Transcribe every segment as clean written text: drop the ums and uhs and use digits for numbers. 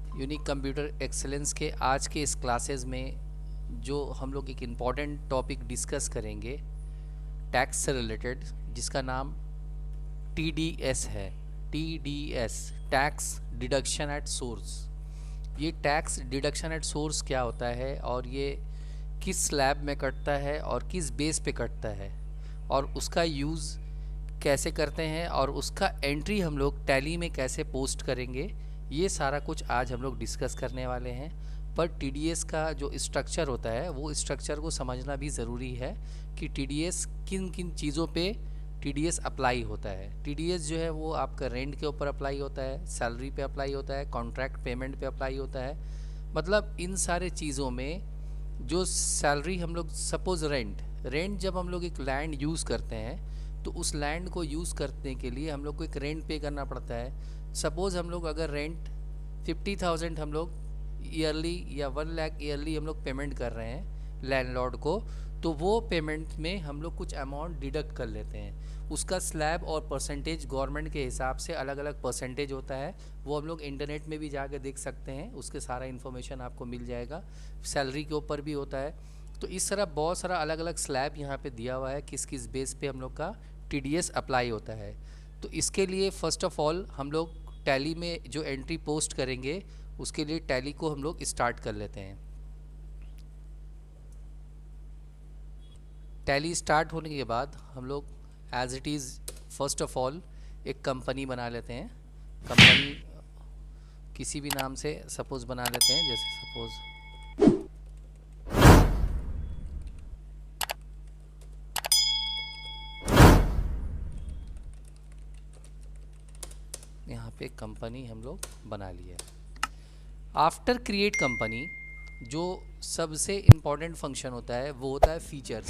Unique computer excellence के आज के इस क्लासेस में जो हम लोग एक इम्पॉर्टेंट टॉपिक डिस्कस करेंगे टैक्स से रिलेटेड, जिसका नाम TDS है। TDS, tax deduction at source. ये टैक्स डिडक्शन एट सोर्स क्या होता है और ये किस स्लैब में कटता है और किस बेस पे कटता है और उसका यूज़ कैसे करते हैं और उसका एंट्री हम लोग टैली में कैसे पोस्ट करेंगे, ये सारा कुछ आज हम लोग डिस्कस करने वाले हैं। पर TDS का जो स्ट्रक्चर होता है वो स्ट्रक्चर को समझना भी ज़रूरी है कि TDS किन किन चीज़ों पे TDS अप्लाई होता है। TDS जो है वो आपका रेंट के ऊपर अप्लाई होता है, सैलरी पे अप्लाई होता है, कॉन्ट्रैक्ट पेमेंट पे अप्लाई होता है। मतलब इन सारे चीज़ों में जो सैलरी हम लोग, सपोज़ रेंट जब हम लोग एक लैंड यूज़ करते हैं तो उस लैंड को यूज़ करने के लिए हम लोग को एक रेंट पे करना पड़ता है। सपोज़ हम लोग अगर रेंट 50,000 हम लोग ईयरली या 1 लाख ईयरली हम लोग पेमेंट कर रहे हैं लैंडलॉर्ड को, तो वो पेमेंट में हम लोग कुछ अमाउंट डिडक्ट कर लेते हैं। उसका स्लैब और परसेंटेज गवर्नमेंट के हिसाब से अलग अलग परसेंटेज होता है, वो हम लोग इंटरनेट में भी जाकर देख सकते हैं, उसके सारा इन्फॉर्मेशन आपको मिल जाएगा। सैलरी के ऊपर भी होता है। तो इस तरह बहुत सारा अलग अलग स्लैब यहाँ पे दिया हुआ है किस किस बेस पे हम लोग का TDS अप्लाई होता है। तो इसके लिए फ़र्स्ट ऑफ ऑल हम लोग टैली में जो एंट्री पोस्ट करेंगे उसके लिए टैली को हम लोग स्टार्ट कर लेते हैं। टैली स्टार्ट होने के बाद हम लोग as it is first of all एक कंपनी बना लेते हैं। कंपनी किसी भी नाम से सपोज़ बना लेते हैं, जैसे सपोज़ यहाँ पे कंपनी हम लोग बना लिया। आफ्टर क्रिएट कंपनी जो सबसे इम्पॉर्टेंट फंक्शन होता है वो होता है फीचर्स।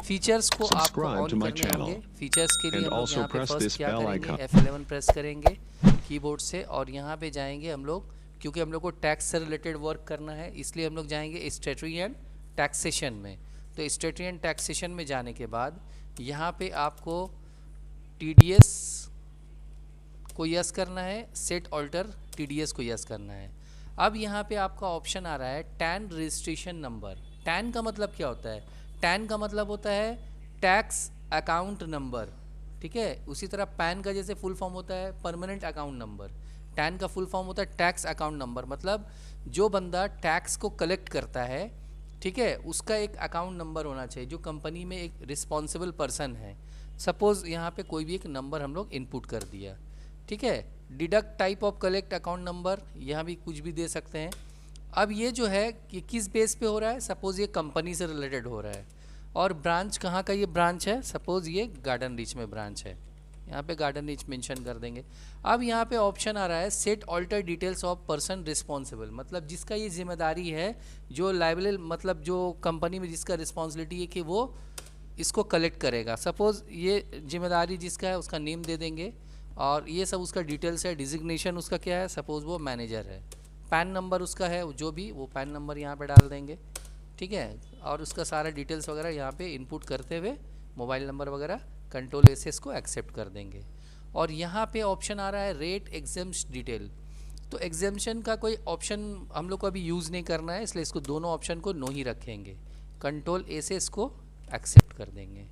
फीचर्स को आपको ऑन करने होंगे। फीचर्स के लिए हम लोग यहाँ पे फर्स्ट क्या करेंगे, F11 प्रेस करेंगे कीबोर्ड से और यहाँ पे जाएंगे हम लोग, क्योंकि हम लोग को टैक्स से रिलेटेड वर्क करना है इसलिए हम लोग जाएंगे स्टैट्यूटरी एंड टैक्सेशन में। तो स्टैट्यूटरी एंड टैक्सेशन में जाने के बाद यहाँ पे आपको TDS को यस करना है, सेट ऑल्टर TDS को यस करना है। अब यहाँ पे आपका ऑप्शन आ रहा है टैन रजिस्ट्रेशन नंबर। टैन का मतलब क्या होता है? टैन का मतलब होता है टैक्स अकाउंट नंबर, ठीक है। उसी तरह पैन का जैसे फुल फॉर्म होता है परमानेंट अकाउंट नंबर, टैन का फुल फॉर्म होता है टैक्स अकाउंट नंबर। मतलब जो बंदा टैक्स को कलेक्ट करता है, ठीक है, उसका एक अकाउंट नंबर होना चाहिए जो कंपनी में एक रिस्पॉन्सिबल पर्सन है। सपोज़ यहाँ पे कोई भी एक नंबर हम लोग इनपुट कर दिया, ठीक है। Deduct type of collect account number, यहाँ भी कुछ भी दे सकते हैं। अब ये जो है कि किस बेस पे हो रहा है, सपोज़ ये कंपनी से रिलेटेड हो रहा है और ब्रांच कहाँ का ये ब्रांच है, सपोज़ ये गार्डन रीच में ब्रांच है, यहाँ पे गार्डन रीच मेंशन कर देंगे। अब यहाँ पे ऑप्शन आ रहा है set alter details of person responsible, मतलब जिसका ये जिम्मेदारी है, जो लाइबल, मतलब जो कंपनी में जिसका रिस्पॉन्सिबिलिटी है कि वो इसको कलेक्ट करेगा। सपोज़ ये जिम्मेदारी जिसका है उसका नेम दे देंगे और ये सब उसका डिटेल्स है। डिजिग्नेशन उसका क्या है, सपोज़ वो मैनेजर है। पैन नंबर उसका है जो भी, वो पैन नंबर यहाँ पे डाल देंगे, ठीक है। और उसका सारा डिटेल्स वगैरह यहाँ पे इनपुट करते हुए मोबाइल नंबर वगैरह कंट्रोल SS को एक्सेप्ट कर देंगे। और यहाँ पे ऑप्शन आ रहा है रेट एग्जाम्स डिटेल। तो एग्जाम्शन का कोई ऑप्शन हम लोग को अभी यूज़ नहीं करना है, इसलिए इसको दोनों ऑप्शन को नो ही रखेंगे। कंट्रोल SS को एक्सेप्ट कर देंगे।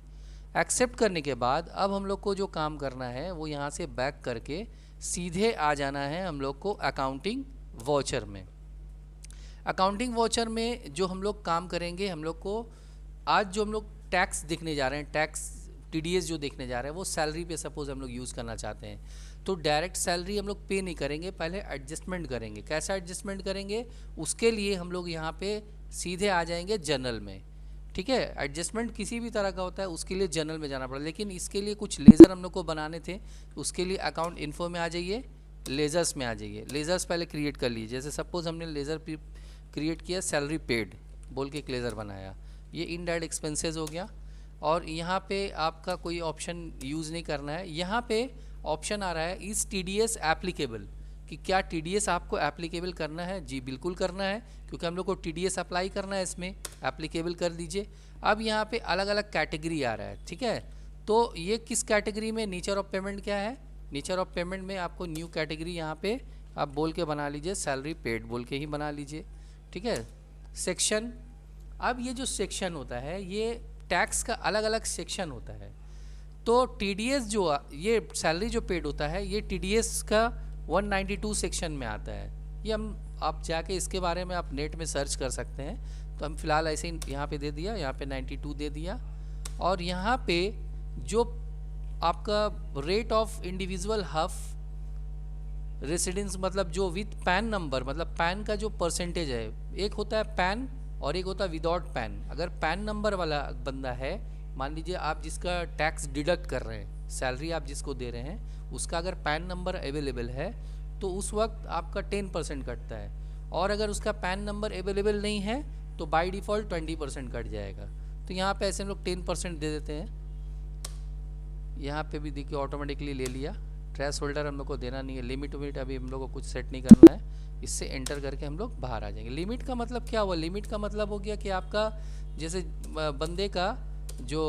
एक्सेप्ट करने के बाद अब हम लोग को जो काम करना है वो यहाँ से बैक करके सीधे आ जाना है हम लोग को अकाउंटिंग वाउचर में। अकाउंटिंग वाउचर में जो हम लोग काम करेंगे, हम लोग को आज जो हम लोग टैक्स देखने जा रहे हैं, टैक्स TDS जो देखने जा रहे हैं वो सैलरी पे सपोज़ हम लोग यूज़ करना चाहते हैं, तो डायरेक्ट सैलरी हम लोग पे नहीं करेंगे, पहले एडजस्टमेंट करेंगे। कैसा एडजस्टमेंट करेंगे, उसके लिए हम लोग यहाँ पे सीधे आ जाएंगे जनरल में, ठीक है। एडजस्टमेंट किसी भी तरह का होता है उसके लिए जनरल में जाना पड़ा, लेकिन इसके लिए कुछ लेज़र हम लोग को बनाने थे, उसके लिए अकाउंट इन्फो में आ जाइए, लेज़र्स में आ जाइए। लेज़र्स पहले क्रिएट कर लीजिए। जैसे सपोज़ हमने लेज़र क्रिएट किया, सैलरी पेड बोल के एक लेज़र बनाया, ये इनडायरेक्ट एक्सपेंसेस हो गया। और यहाँ पे आपका कोई ऑप्शन यूज़ नहीं करना है। यहाँ पे ऑप्शन आ रहा है इज़ TDS एप्लीकेबल, कि क्या TDS आपको एप्लीकेबल करना है। जी बिल्कुल करना है, क्योंकि हम लोग को TDS अप्लाई करना है, इसमें एप्लीकेबल कर दीजिए। अब यहाँ पे अलग अलग कैटेगरी आ रहा है, ठीक है। तो ये किस कैटेगरी में, नेचर ऑफ पेमेंट क्या है, नेचर ऑफ पेमेंट में आपको न्यू कैटेगरी यहाँ पे आप बोल के बना लीजिए, सैलरी पेड बोल के ही बना लीजिए, ठीक है। सेक्शन, अब ये जो सेक्शन होता है ये टैक्स का अलग अलग सेक्शन होता है। तो टीडीएस जो ये सैलरी जो पेड होता है ये टीडीएस का 192 सेक्शन में आता है। ये हम आप जाके इसके बारे में आप नेट में सर्च कर सकते हैं। तो हम फिलहाल ऐसे ही यहाँ पे दे दिया, यहाँ पे 92 दे दिया, और यहाँ पे जो आपका रेट ऑफ इंडिविजुअल हफ रेसिडेंस, मतलब जो विथ पैन नंबर, मतलब पैन का जो परसेंटेज है, एक होता है पैन और एक होता है विदाउट पैन। अगर पैन नंबर वाला बंदा है, मान लीजिए आप जिसका टैक्स डिडक्ट कर रहे हैं, सैलरी आप जिसको दे रहे हैं, उसका अगर पैन नंबर अवेलेबल है तो उस वक्त आपका 10% कटता है, और अगर उसका पैन नंबर अवेलेबल नहीं है तो बाय डिफ़ॉल्ट 20% कट जाएगा। तो यहाँ पे ऐसे हम लोग 10% दे देते हैं। यहाँ पे भी देखिए ऑटोमेटिकली ले लिया। ट्रेस होल्डर हम लोग को देना नहीं है, लिमिट विमिट अभी हम लोग को कुछ सेट नहीं करना है। इससे एंटर करके हम लोग बाहर आ जाएंगे। लिमिट का मतलब क्या हुआ? लिमिट का मतलब हो गया कि आपका जैसे बंदे का जो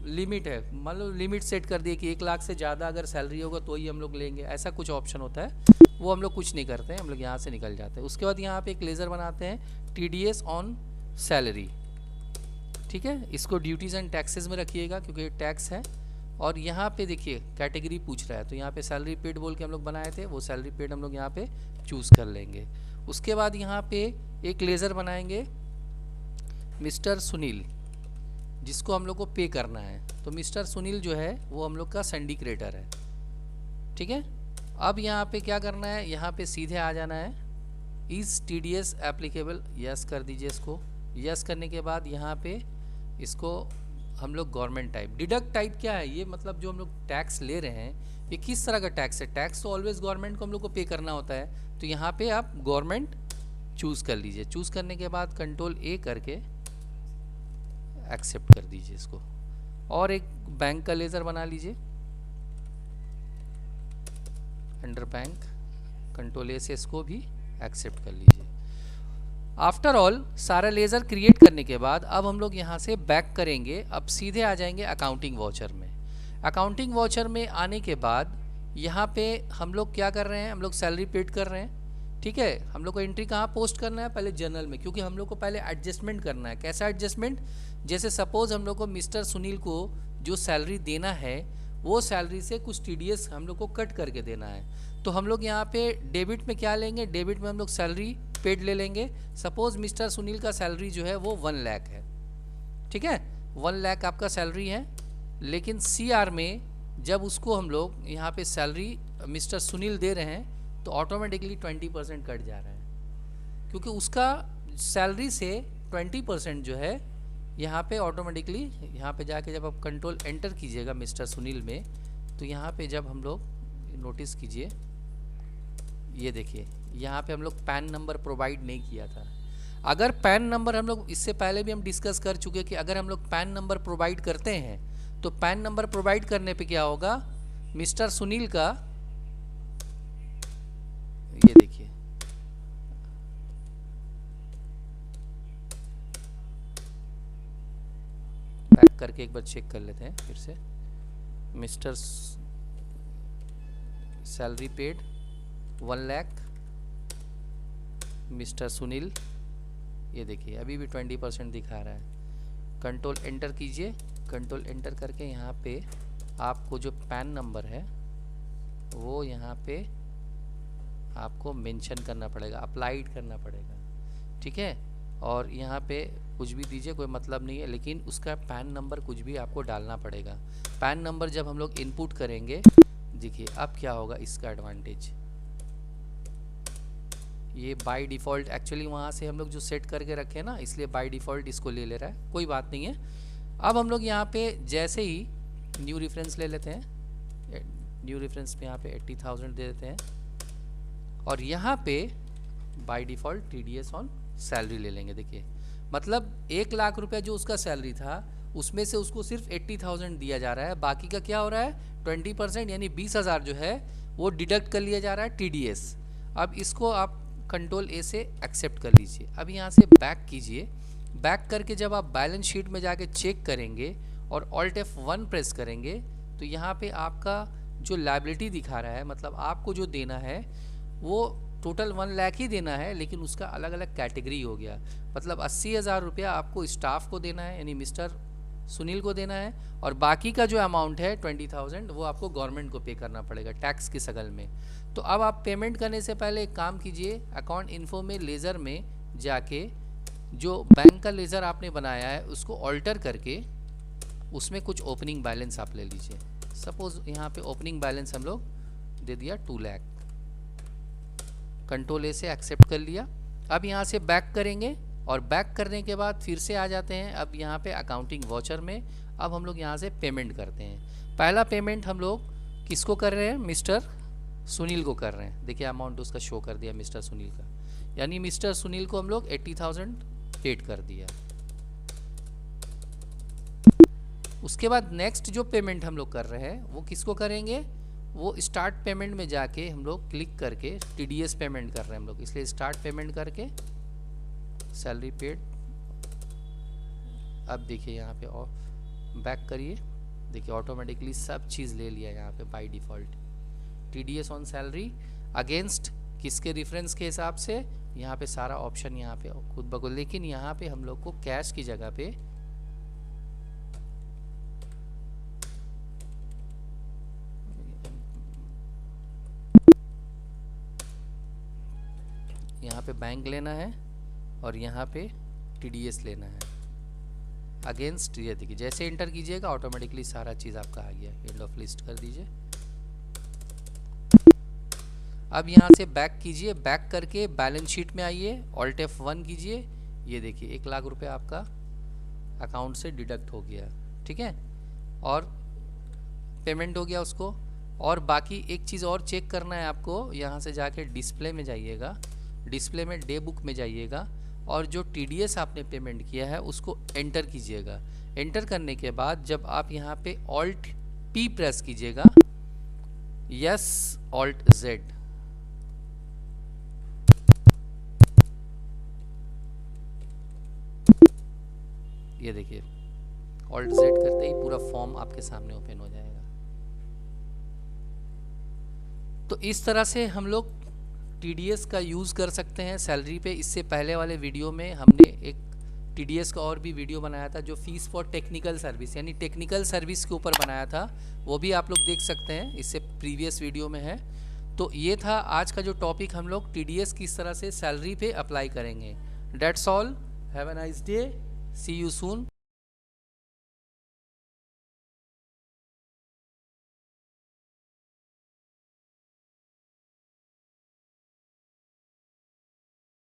लिमिट है, मान लो लिमिट सेट कर दिए कि 1 लाख से ज़्यादा अगर सैलरी होगा तो ही हम लोग लेंगे, ऐसा कुछ ऑप्शन होता है। वो हम लोग कुछ नहीं करते हैं, हम लोग यहाँ से निकल जाते हैं। उसके बाद यहाँ पे एक लेज़र बनाते हैं, टीडीएस ऑन सैलरी, ठीक है। इसको ड्यूटीज़ एंड टैक्सेस में रखिएगा क्योंकि ये टैक्स है। और यहाँ पे देखिए कैटेगरी पूछ रहा है, तो यहाँ पे सैलरी पेड बोल के हम लोग बनाए थे, वो सैलरी पेड हम लोग यहाँ पे चूज़ कर लेंगे। उसके बाद यहाँ पे एक लेज़र बनाएंगे मिस्टर सुनील, जिसको हम लोग को पे करना है। तो मिस्टर सुनील जो है वो हम लोग का सिंडिकेटर है, ठीक है। अब यहाँ पे क्या करना है, यहाँ पे सीधे आ जाना है, इज़ टीडीएस एप्लीकेबल, यस कर दीजिए इसको। यस करने के बाद यहाँ पे इसको हम लोग गवर्नमेंट टाइप, डिडक्ट टाइप क्या है ये, मतलब जो हम लोग टैक्स ले रहे हैं ये किस तरह का टैक्स है। टैक्स तो ऑलवेज गवर्नमेंट को हम लोग को पे करना होता है, तो यहाँ पे आप गवर्नमेंट चूज़ कर लीजिए। चूज़ करने के बाद कंट्रोल ए करके एक्सेप्ट कर दीजिए इसको। और एक बैंक का लेज़र बना लीजिए, अंडर बैंक, कंट्रोल ए से इसको भी एक्सेप्ट कर लीजिए। आफ्टर ऑल सारा लेज़र क्रिएट करने के बाद अब हम लोग यहाँ से बैक करेंगे। अब सीधे आ जाएंगे अकाउंटिंग वाउचर में। अकाउंटिंग वाउचर में आने के बाद यहाँ पे हम लोग क्या कर रहे हैं, हम लोग सैलरी पेड कर रहे हैं, ठीक है। हम लोग को एंट्री कहाँ पोस्ट करना है, पहले जर्नल में, क्योंकि हम लोग को पहले एडजस्टमेंट करना है। कैसा एडजस्टमेंट? जैसे सपोज हम लोग को मिस्टर सुनील को जो सैलरी देना है वो सैलरी से कुछ टीडीएस हम लोग को कट करके देना है। तो हम लोग यहाँ पे डेबिट में क्या लेंगे, डेबिट में हम लोग सैलरी पेड ले लेंगे। सपोज मिस्टर सुनील का सैलरी जो है वो 1 लाख है, ठीक है, 1 लाख आपका सैलरी है। लेकिन सीआर में जब उसको हम लोग यहाँ पे सैलरी मिस्टर सुनील दे रहे हैं तो ऑटोमेटिकली 20% कट जा रहा है, क्योंकि उसका सैलरी से 20% जो है यहाँ पे ऑटोमेटिकली, यहाँ पे जाके जब आप कंट्रोल एंटर कीजिएगा मिस्टर सुनील में, तो यहाँ पे जब हम लोग नोटिस कीजिए, ये देखिए यहाँ पे हम लोग पैन नंबर प्रोवाइड नहीं किया था। अगर पैन नंबर हम लोग, इससे पहले भी हम डिस्कस कर चुके कि अगर हम लोग पैन नंबर प्रोवाइड करते हैं तो पैन नंबर प्रोवाइड करने पे क्या होगा, मिस्टर सुनील का, ये देखिए बैक करके एक बार चेक कर लेते हैं फिर से। Mister salary paid 1 lakh, mister Sunil, ये देखिए अभी भी 20% दिखा रहा है। कंट्रोल एंटर कीजिए, कंट्रोल एंटर करके यहाँ पे आपको जो पैन नंबर है वो यहाँ पे आपको मेंशन करना पड़ेगा, अप्लाइड करना पड़ेगा, ठीक है। और यहाँ पे कुछ भी दीजिए, कोई मतलब नहीं है, लेकिन उसका पैन नंबर कुछ भी आपको डालना पड़ेगा। पैन नंबर जब हम लोग इनपुट करेंगे, देखिए अब क्या होगा इसका एडवांटेज, ये बाय डिफ़ॉल्ट एक्चुअली वहाँ से हम लोग जो सेट करके रखे हैं ना, इसलिए बाय डिफ़ॉल्ट इसको ले रहा है, कोई बात नहीं है। अब हम लोग यहाँ पे जैसे ही न्यू रेफरेंस ले लेते हैं, न्यू रेफरेंस पे यहाँ पे 80,000 दे देते हैं, और यहाँ पे by default TDS on salary ले लेंगे। देखिए मतलब 1 लाख रुपया जो उसका सैलरी था उसमें से उसको सिर्फ 80,000 दिया जा रहा है, बाकी का क्या हो रहा है 20% यानी 20,000 जो है वो डिडक्ट कर लिया जा रहा है टीडीएस। अब इसको आप कंट्रोल ए से एक्सेप्ट कर लीजिए। अब यहाँ से बैक कीजिए, बैक करके जब आप बैलेंस शीट में जाके चेक करेंगे और ऑल्ट F1 प्रेस करेंगे तो यहाँ पे आपका जो लायबिलिटी दिखा रहा है, मतलब आपको जो देना है वो टोटल 1 लाख ही देना है, लेकिन उसका अलग अलग कैटेगरी हो गया। मतलब 80,000 रुपया आपको स्टाफ को देना है, यानी मिस्टर सुनील को देना है, और बाकी का जो अमाउंट है 20,000 वो आपको गवर्नमेंट को पे करना पड़ेगा टैक्स की शकल में। तो अब आप पेमेंट करने से पहले एक काम कीजिए, अकाउंट इन्फो में लेज़र में जाके जो बैंक का लेज़र आपने बनाया है उसको ऑल्टर करके उसमें कुछ ओपनिंग बैलेंस आप ले लीजिए। सपोज यहाँ पे ओपनिंग बैलेंस हम लोग दे दिया 2 लाख, कंट्रोल ए से एक्सेप्ट कर लिया। अब यहाँ से बैक करेंगे और बैक करने के बाद फिर से आ जाते हैं अब यहाँ पे अकाउंटिंग वाउचर में। अब हम लोग यहाँ से पेमेंट करते हैं। पहला पेमेंट हम लोग किसको कर रहे हैं, मिस्टर सुनील को कर रहे हैं। देखिए अमाउंट उसका शो कर दिया मिस्टर सुनील का, यानी मिस्टर सुनील को हम लोग 80,000 पेड कर दिया। उसके बाद नेक्स्ट जो पेमेंट हम लोग कर रहे हैं वो किसको करेंगे, वो स्टार्ट पेमेंट में जाके हम लोग क्लिक करके TDS पेमेंट कर रहे हैं हम लोग, इसलिए स्टार्ट पेमेंट करके सैलरी पेड। अब देखिए यहाँ पे और बैक करिए, देखिए ऑटोमेटिकली सब चीज़ ले लिया यहाँ पे by default. TDS on salary against किसके रेफरेंस के हिसाब से, यहाँ पे सारा ऑप्शन यहाँ पे खुद ब खुद। लेकिन यहाँ पे हम लोग को कैश की जगह पे यहाँ पे बैंक लेना है और यहाँ पे TDS लेना है अगेंस्ट। ये देखिए जैसे इंटर कीजिएगा ऑटोमेटिकली सारा चीज़ आपका आ गया। एंड ऑफ लिस्ट कर दीजिए। अब यहाँ से बैक कीजिए, बैक करके बैलेंस शीट में आइए, ऑल्ट F1 कीजिए। ये देखिए 1 लाख रुपए आपका अकाउंट से डिडक्ट हो गया, ठीक है, और पेमेंट हो गया उसको। और बाकी एक चीज़ और चेक करना है आपको, यहाँ से जाके डिस्प्ले में जाइएगा, डिस्प्ले में डे बुक में जाइएगा और जो TDS आपने पेमेंट किया है उसको एंटर कीजिएगा। एंटर करने के बाद जब आप यहाँ पे ऑल्ट P प्रेस कीजिएगा, यस ऑल्ट Z, ये देखिए ऑल्ट Z करते ही पूरा फॉर्म आपके सामने ओपन हो जाएगा। तो इस तरह से हम लोग TDS का यूज़ कर सकते हैं सैलरी पे। इससे पहले वाले वीडियो में हमने एक TDS का और भी वीडियो बनाया था जो फीस फॉर टेक्निकल सर्विस यानी टेक्निकल सर्विस के ऊपर बनाया था, वो भी आप लोग देख सकते हैं, इससे प्रीवियस वीडियो में है। तो ये था आज का जो टॉपिक, हम लोग TDS किस तरह से सैलरी पे अप्लाई करेंगे। That's all, have a nice day, see you soon.